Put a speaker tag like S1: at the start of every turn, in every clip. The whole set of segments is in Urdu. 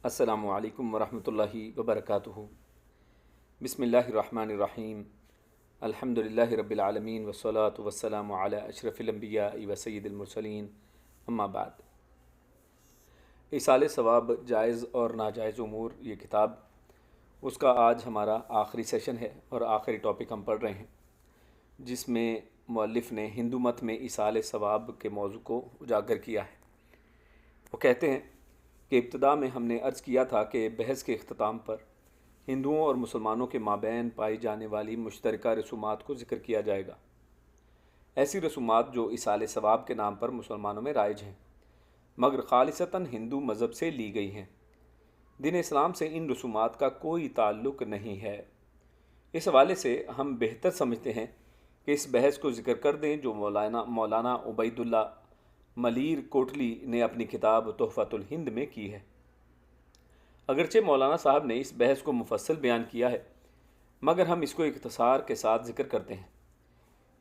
S1: السلام علیکم ورحمۃ اللہ وبرکاتہ۔ بسم اللہ الرحمن الرحیم۔ الحمد للہ رب العالمین والصلاة والسلام علی اشرف الانبیاء و سید المرسلین، اما بعد۔ ایصال ثواب جائز اور ناجائز امور، یہ کتاب، اس کا آج ہمارا آخری سیشن ہے اور آخری ٹاپک ہم پڑھ رہے ہیں، جس میں مؤلف نے ہندو مت میں ایصال ثواب کے موضوع کو اجاگر کیا ہے۔ وہ کہتے ہیں کہ ابتدا میں ہم نے عرض کیا تھا کہ بحث کے اختتام پر ہندوؤں اور مسلمانوں کے مابین پائی جانے والی مشترکہ رسومات کو ذکر کیا جائے گا۔ ایسی رسومات جو ایصال ثواب کے نام پر مسلمانوں میں رائج ہیں، مگر خالصتاً ہندو مذہب سے لی گئی ہیں۔ دین اسلام سے ان رسومات کا کوئی تعلق نہیں ہے۔ اس حوالے سے ہم بہتر سمجھتے ہیں کہ اس بحث کو ذکر کر دیں جو مولانا عبید اللہ ملیر کوٹلی نے اپنی کتاب تحفۃ الہند میں کی ہے۔ اگرچہ مولانا صاحب نے اس بحث کو مفصل بیان کیا ہے، مگر ہم اس کو اختصار کے ساتھ ذکر کرتے ہیں۔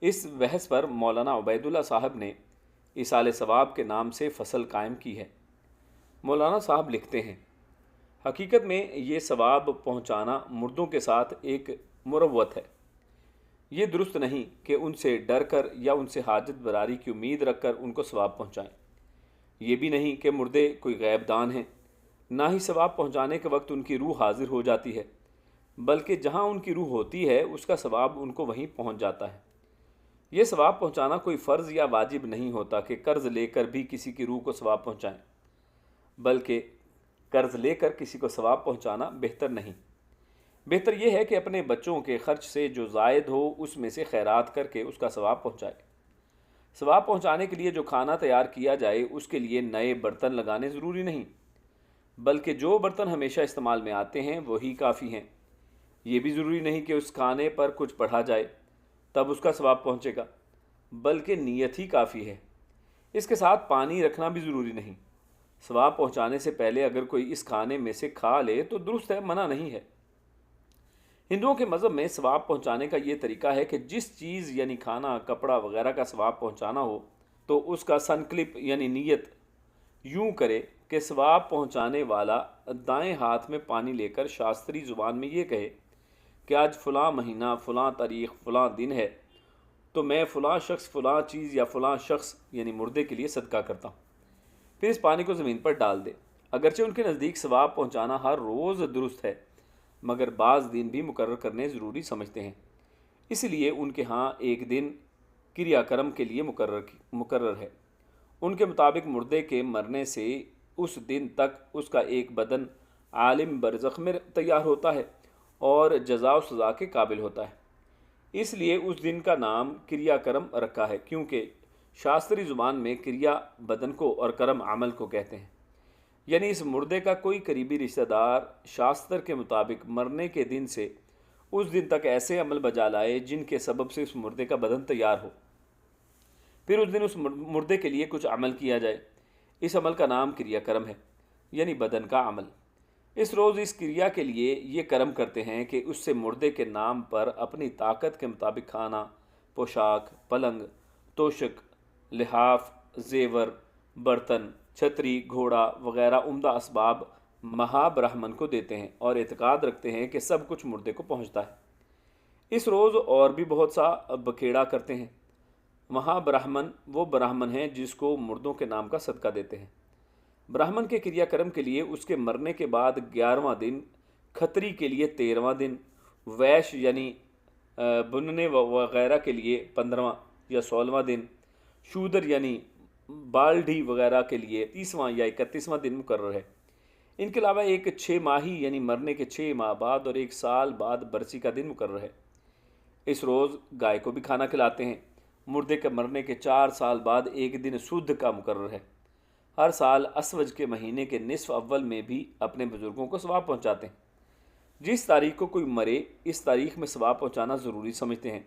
S1: اس بحث پر مولانا عبید اللہ صاحب نے ایصال ثواب کے نام سے فصل قائم کی ہے۔ مولانا صاحب لکھتے ہیں، حقیقت میں یہ ثواب پہنچانا مردوں کے ساتھ ایک مروت ہے۔ یہ درست نہیں کہ ان سے ڈر کر یا ان سے حاجت براری کی امید رکھ کر ان کو ثواب پہنچائیں۔ یہ بھی نہیں کہ مردے کوئی غیب دان ہیں، نہ ہی ثواب پہنچانے کے وقت ان کی روح حاضر ہو جاتی ہے، بلکہ جہاں ان کی روح ہوتی ہے اس کا ثواب ان کو وہیں پہنچ جاتا ہے۔ یہ ثواب پہنچانا کوئی فرض یا واجب نہیں ہوتا کہ قرض لے کر بھی کسی کی روح کو ثواب پہنچائیں، بلکہ قرض لے کر کسی کو ثواب پہنچانا بہتر نہیں۔ بہتر یہ ہے کہ اپنے بچوں کے خرچ سے جو زائد ہو اس میں سے خیرات کر کے اس کا ثواب پہنچائے۔ ثواب پہنچانے کے لیے جو کھانا تیار کیا جائے اس کے لیے نئے برتن لگانے ضروری نہیں، بلکہ جو برتن ہمیشہ استعمال میں آتے ہیں وہی کافی ہیں۔ یہ بھی ضروری نہیں کہ اس کھانے پر کچھ پڑھا جائے تب اس کا ثواب پہنچے گا، بلکہ نیت ہی کافی ہے۔ اس کے ساتھ پانی رکھنا بھی ضروری نہیں۔ ثواب پہنچانے سے پہلے اگر کوئی اس کھانے میں سے کھا لے تو درست ہے، منع نہیں ہے۔ ہندوؤں کے مذہب میں ثواب پہنچانے کا یہ طریقہ ہے کہ جس چیز یعنی کھانا، کپڑا وغیرہ کا ثواب پہنچانا ہو تو اس کا سنکلپ یعنی نیت یوں کرے کہ ثواب پہنچانے والا دائیں ہاتھ میں پانی لے کر شاستری زبان میں یہ کہے کہ آج فلاں مہینہ، فلاں تاریخ، فلاں دن ہے، تو میں فلاں شخص، فلاں چیز یا فلاں شخص یعنی مردے کے لیے صدقہ کرتا ہوں۔ پھر اس پانی کو زمین پر ڈال دے۔ اگرچہ ان کے نزدیک ثواب پہنچانا ہر روز درست ہے، مگر بعض دن بھی مقرر کرنے ضروری سمجھتے ہیں۔ اس لیے ان کے ہاں ایک دن کریا کرم کے لیے مقرر ہے۔ ان کے مطابق مردے کے مرنے سے اس دن تک اس کا ایک بدن عالم برزخ میں تیار ہوتا ہے اور جزا و سزا کے قابل ہوتا ہے۔ اس لیے اس دن کا نام کریا کرم رکھا ہے، کیونکہ شاستری زبان میں کریا بدن کو اور کرم عمل کو کہتے ہیں۔ یعنی اس مردے کا کوئی قریبی رشتہ دار شاستر کے مطابق مرنے کے دن سے اس دن تک ایسے عمل بجا لائے جن کے سبب سے اس مردے کا بدن تیار ہو، پھر اس دن اس مردے کے لیے کچھ عمل کیا جائے۔ اس عمل کا نام کریا کرم ہے، یعنی بدن کا عمل۔ اس روز اس کریا کے لیے یہ کرم کرتے ہیں کہ اس سے مردے کے نام پر اپنی طاقت کے مطابق کھانا، پوشاک، پلنگ، توشک، لحاف، زیور، برتن، چھتری، گھوڑا وغیرہ عمدہ اسباب مہا برہمن کو دیتے ہیں اور اعتقاد رکھتے ہیں کہ سب کچھ مردے کو پہنچتا ہے۔ اس روز اور بھی بہت سا بکھیڑا کرتے ہیں۔ مہا برہمن وہ برہمن ہیں جس کو مردوں کے نام کا صدقہ دیتے ہیں۔ برہمن کے کریا کرم کے لیے اس کے مرنے کے بعد 11واں دن، کھتری کے لیے 13واں دن، ویش یعنی بننے وغیرہ کے لیے 15واں یا 16واں دن، شودر یعنی بالڈھی وغیرہ کے لیے 30واں یا 31واں دن مقرر ہے۔ ان کے علاوہ ایک 6 ماہی یعنی مرنے کے 6 ماہ بعد اور 1 سال بعد برسی کا دن مقرر ہے۔ اس روز گائے کو بھی کھانا کھلاتے ہیں۔ مردے کے مرنے کے 4 سال بعد ایک دن سدھ کا مقرر ہے۔ ہر سال اسوج کے مہینے کے نصف اول میں بھی اپنے بزرگوں کو ثواب پہنچاتے ہیں۔ جس تاریخ کو کوئی مرے اس تاریخ میں ثواب پہنچانا ضروری سمجھتے ہیں۔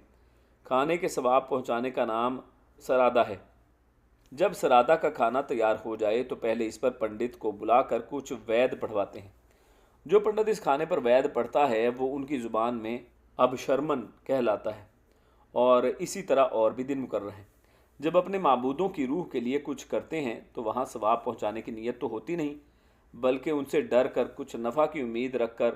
S1: کھانے کے ثواب پہنچانے کا نام سرادہ ہے۔ جب سرادہ کا کھانا تیار ہو جائے تو پہلے اس پر پنڈت کو بلا کر کچھ وید پڑھواتے ہیں۔ جو پنڈت اس کھانے پر وید پڑھتا ہے وہ ان کی زبان میں ابشرمن کہلاتا ہے، اور اسی طرح اور بھی دن مقرر ہیں۔ جب اپنے معبودوں کی روح کے لیے کچھ کرتے ہیں تو وہاں ثواب پہنچانے کی نیت تو ہوتی نہیں، بلکہ ان سے ڈر کر کچھ نفع کی امید رکھ کر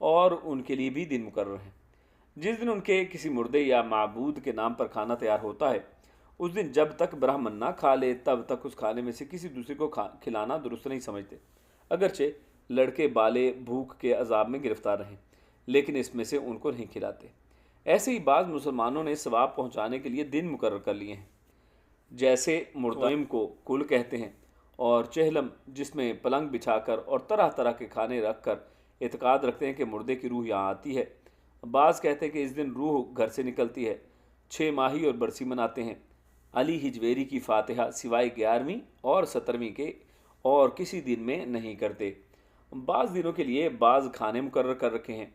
S1: اور ان کے لیے بھی دن مقرر ہیں۔ جس دن ان کے کسی مردے یا معبود کے نام پر کھانا تیار ہوتا ہے، اس دن جب تک برہمن نہ کھا لے تب تک اس کھانے میں سے کسی دوسرے کو کھلانا درست نہیں سمجھتے، اگرچہ لڑکے بالے بھوک کے عذاب میں گرفتار رہیں، لیکن اس میں سے ان کو نہیں کھلاتے۔ ایسے ہی بعض مسلمانوں نے ثواب پہنچانے کے لیے دن مقرر کر لیے ہیں، جیسے مردوم کو کل کہتے ہیں، اور چہلم جس میں پلنگ بچھا کر اور طرح طرح کے کھانے رکھ کر اعتقاد رکھتے ہیں کہ مردے کی روح یہاں آتی ہے۔ بعض کہتے ہیں کہ اس دن روح گھر سے نکلتی ہے۔ 6 ماہی اور برسی مناتے ہیں۔ علی ہجویری کی فاتحہ سوائے 11ویں اور 17ویں کے اور کسی دن میں نہیں کرتے۔ بعض دنوں کے لیے بعض کھانے مقرر کر رکھے ہیں۔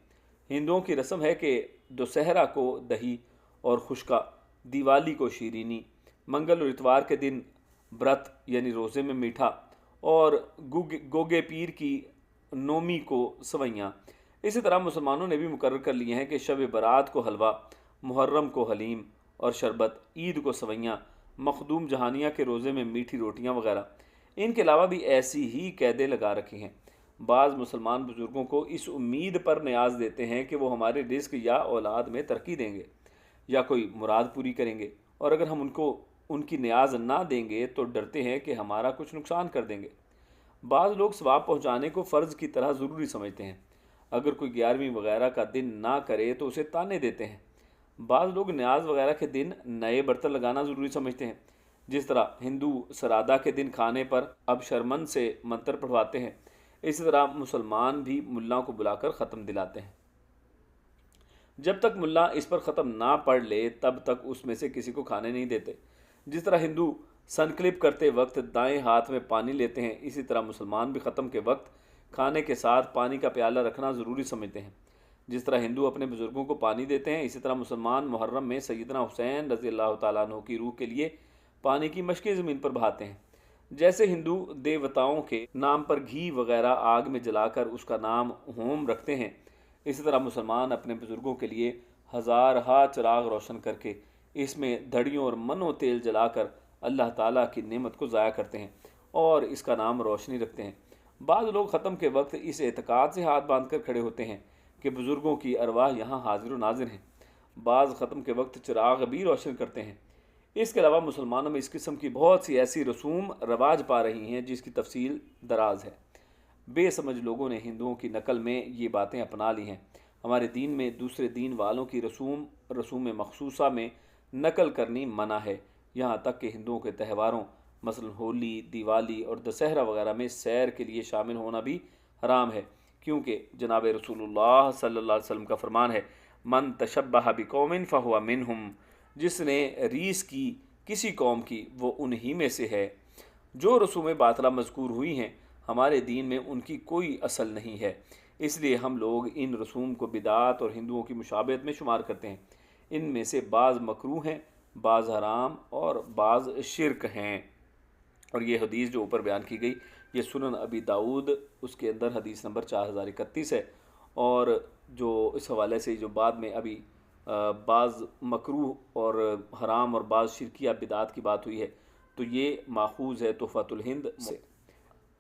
S1: ہندوؤں کی رسم ہے کہ دسہرہ کو دہی اور خشکا، دیوالی کو شیرینی، منگل اور اتوار کے دن برت یعنی روزے میں میٹھا، اور گوگے پیر کی نومی کو سوئیاں۔ اسی طرح مسلمانوں نے بھی مقرر کر لیے ہیں کہ شب برات کو حلوہ، محرم کو حلیم اور شربت، عید کو سوئیاں، مخدوم جہانیہ کے روزے میں میٹھی روٹیاں وغیرہ۔ ان کے علاوہ بھی ایسی ہی قیدیں لگا رکھی ہیں۔ بعض مسلمان بزرگوں کو اس امید پر نیاز دیتے ہیں کہ وہ ہمارے رزق یا اولاد میں ترقی دیں گے یا کوئی مراد پوری کریں گے، اور اگر ہم ان کی نیاز نہ دیں گے تو ڈرتے ہیں کہ ہمارا کچھ نقصان کر دیں گے۔ بعض لوگ ثواب پہنچانے کو فرض کی طرح ضروری سمجھتے ہیں۔ اگر کوئی 11ویں وغیرہ کا دن نہ کرے تو اسے تانے دیتے ہیں۔ بعض لوگ نیاز وغیرہ کے دن نئے برتن لگانا ضروری سمجھتے ہیں، جس طرح ہندو سرادہ کے دن کھانے پر اب شرمن سے منتر پڑھواتے ہیں، اسی طرح مسلمان بھی ملاؤں کو بلا کر ختم دلاتے ہیں۔ جب تک ملا اس پر ختم نہ پڑھ لے تب تک اس میں سے کسی کو کھانے نہیں دیتے۔ جس طرح ہندو سنکلپ کرتے وقت دائیں ہاتھ میں پانی لیتے ہیں، اسی طرح مسلمان بھی ختم کے وقت کھانے کے ساتھ پانی کا پیالہ رکھنا ضروری سمجھتے ہیں۔ جس طرح ہندو اپنے بزرگوں کو پانی دیتے ہیں، اسی طرح مسلمان محرم میں سیدنا حسین رضی اللہ تعالیٰ عنہ کی روح کے لیے پانی کی مشقیں زمین پر بہاتے ہیں۔ جیسے ہندو دیوتاؤں کے نام پر گھی وغیرہ آگ میں جلا کر اس کا نام ہوم رکھتے ہیں، اسی طرح مسلمان اپنے بزرگوں کے لیے ہزارہا چراغ روشن کر کے اس میں دھڑیوں اور منوں تیل جلا کر اللہ تعالیٰ کی نعمت کو ضائع کرتے ہیں اور اس کا نام روشنی رکھتے ہیں۔ بعض لوگ ختم کے وقت اس اعتقاد سے ہاتھ باندھ کر کھڑے ہوتے ہیں کہ بزرگوں کی ارواح یہاں حاضر و ناظر ہیں۔ بعض ختم کے وقت چراغ بھی روشن کرتے ہیں۔ اس کے علاوہ مسلمانوں میں اس قسم کی بہت سی ایسی رسوم رواج پا رہی ہیں جس کی تفصیل دراز ہے۔ بے سمجھ لوگوں نے ہندوؤں کی نقل میں یہ باتیں اپنا لی ہیں۔ ہمارے دین میں دوسرے دین والوں کی رسوم مخصوصہ میں نقل کرنی منع ہے، یہاں تک کہ ہندوؤں کے تہواروں مثلا ہولی، دیوالی اور دسہرہ وغیرہ میں سیر کے لیے شامل ہونا بھی حرام ہے، کیونکہ جناب رسول اللہ صلی اللہ علیہ وسلم کا فرمان ہے، من تشبہ بقوم فہو منہم، جس نے ریس کی کسی قوم کی وہ انہی میں سے ہے۔ جو رسومیں باطلہ مذکور ہوئی ہیں ہمارے دین میں ان کی کوئی اصل نہیں ہے، اس لیے ہم لوگ ان رسوم کو بدعات اور ہندوؤں کی مشابہت میں شمار کرتے ہیں۔ ان میں سے بعض مکروہ ہیں، بعض حرام اور بعض شرک ہیں۔ اور یہ حدیث جو اوپر بیان کی گئی یہ سنن ابی داؤد اس کے اندر حدیث نمبر 4031 ہے، اور جو اس حوالے سے جو بعد میں ابھی بعض مکروہ اور حرام اور بعض شرکیہ بدعات کی بات ہوئی ہے تو یہ ماخوذ ہے تحفۃ الہند سے۔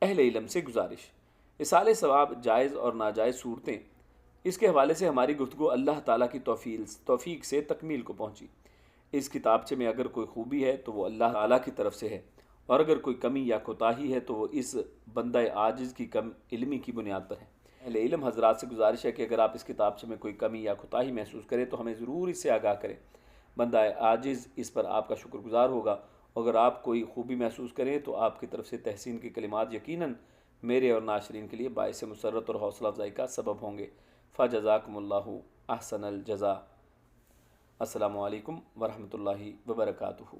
S1: اہل علم سے گزارش، اصال ثواب جائز اور ناجائز صورتیں، اس کے حوالے سے ہماری گفتگو اللہ تعالیٰ کی توفیق سے تکمیل کو پہنچی۔ اس کتابچے میں اگر کوئی خوبی ہے تو وہ اللہ تعالیٰ کی طرف سے ہے، اور اگر کوئی کمی یا کوتاہی ہے تو وہ اس بندہ عاجز کی کم علمی کی بنیاد پر ہے۔ اہل علم حضرات سے گزارش ہے کہ اگر آپ اس کتابچے میں کوئی کمی یا کوتاہی محسوس کریں تو ہمیں ضرور اس سے آگاہ کریں، بندہ عاجز اس پر آپ کا شکر گزار ہوگا۔ اگر آپ کوئی خوبی محسوس کریں تو آپ کی طرف سے تحسین کے کلمات یقیناً میرے اور ناشرین کے لیے باعث مسرت اور حوصلہ افزائی کا سبب ہوں گے۔ فجزاکم اللہ احسن الجزا۔ السلام علیکم ورحمۃ اللہ وبرکاتہ۔